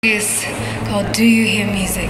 It's called Do You Hear Music?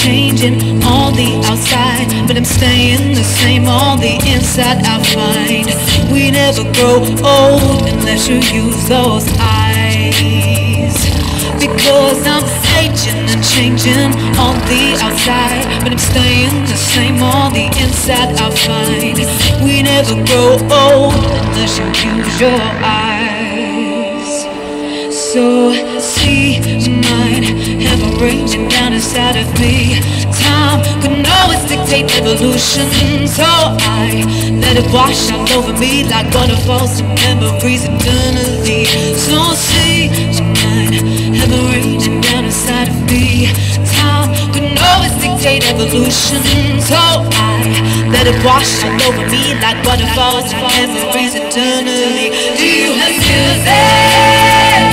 Changing on the outside, but I'm staying the same on the inside. I find we never grow old unless you use those eyes. Because I'm aging and changing on the outside, but I'm staying the same on the inside. I find we never grow old unless you use your eyes. So see mine ever raging down inside of me. Time could always dictate evolution, so I let it wash all over me like waterfalls and memories eternally. So see mine ever raging down inside of me. Time could always dictate evolution, so I let it wash all over me like waterfalls and memories eternally. Do you have music?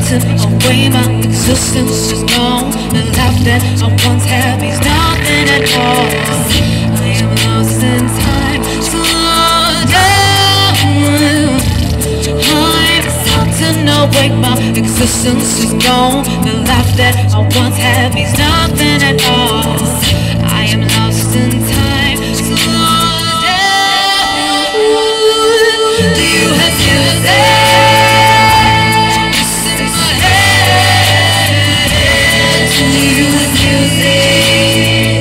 Away, my existence is gone. The life that I once had means nothing at all. I am lost in time, slow down. I'm floating away, my existence is gone. The life that I once had means nothing at all. I am lost in time, slow down. Do you have music? Do you have music?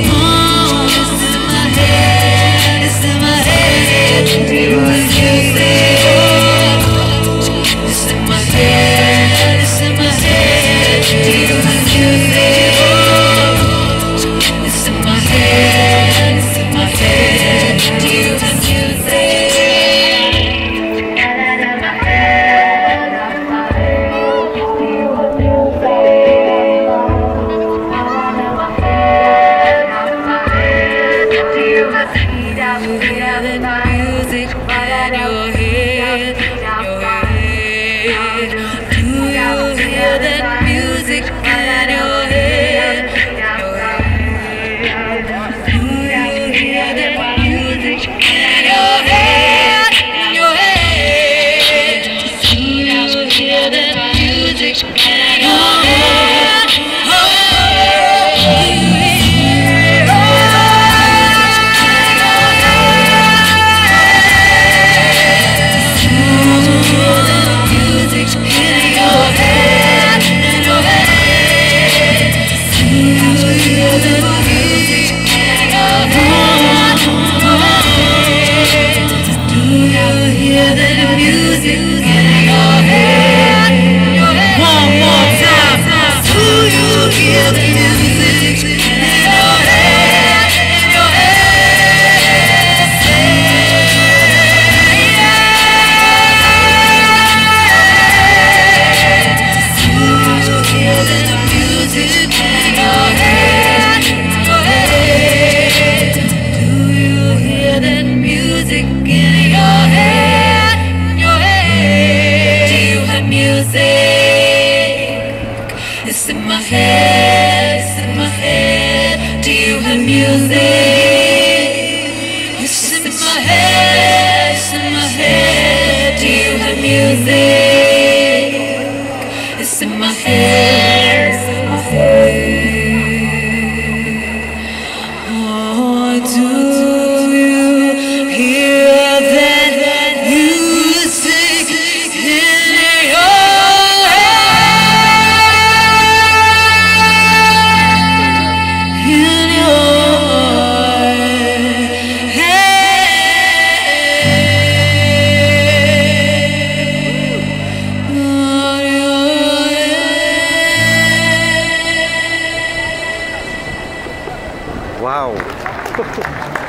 Oh, it's in my head.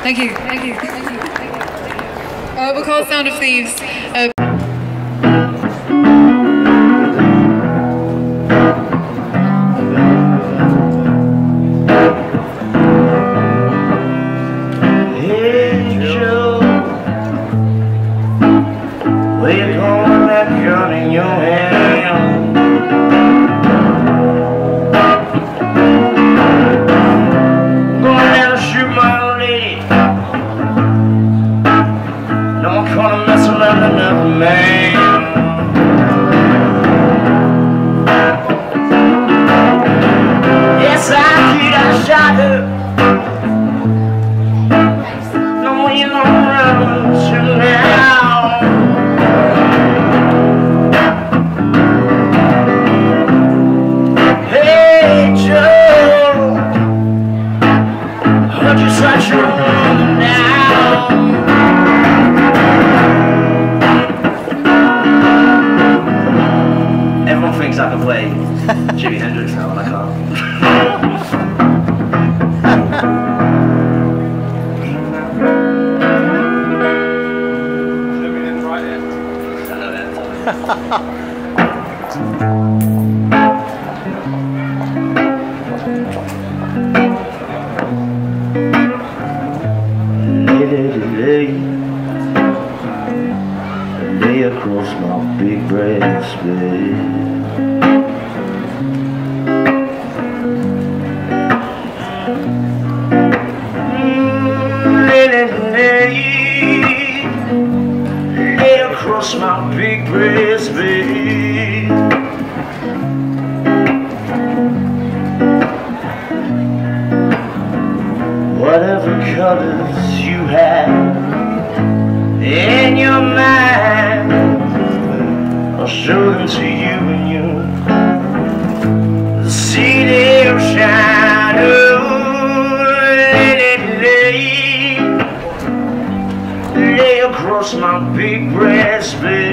Thank you. We'll call it Sound of Thieves. I can play Jimi Hendrix now and I can't. So we didn't write it. I know that. Lay across my big breast bed. Lay across my big breast bed. Whatever colors you have in your mind, I'll show them to you when you see them shine. Oh, lay across my big breast bed.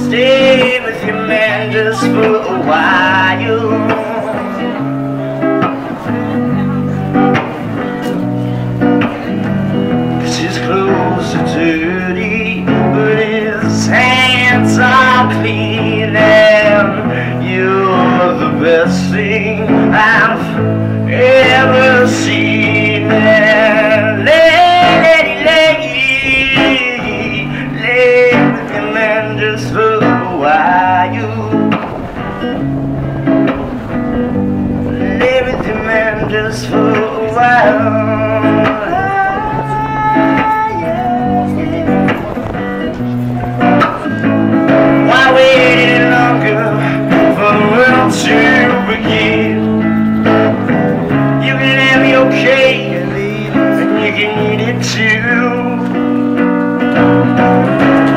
Stay with your man just for a while. Cause his clothes are dirty, but his hands are clean. best thing I've ever seen. Lay with your man just for a while. Lay with your man just for a while. To begin, you can have your cake and you can eat it too.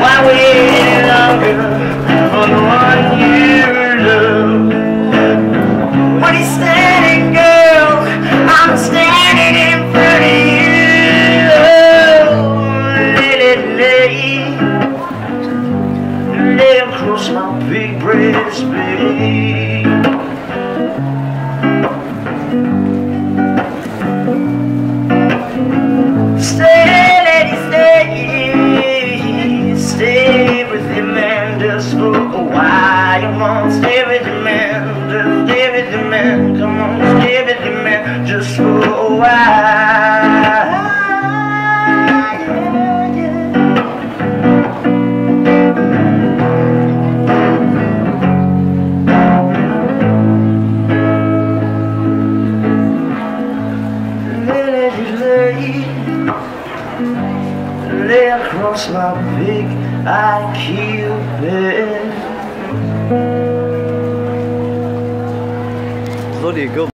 Why wait any longer for the one you love? When he's standing, girl, I'm standing in front of you. Lay across my big breast, babe. Stay with your man just for a while. Come on, stay with your man, just stay with your man. Come on, stay with your man just for a while. Lay across my big IQ bed. Bloody good.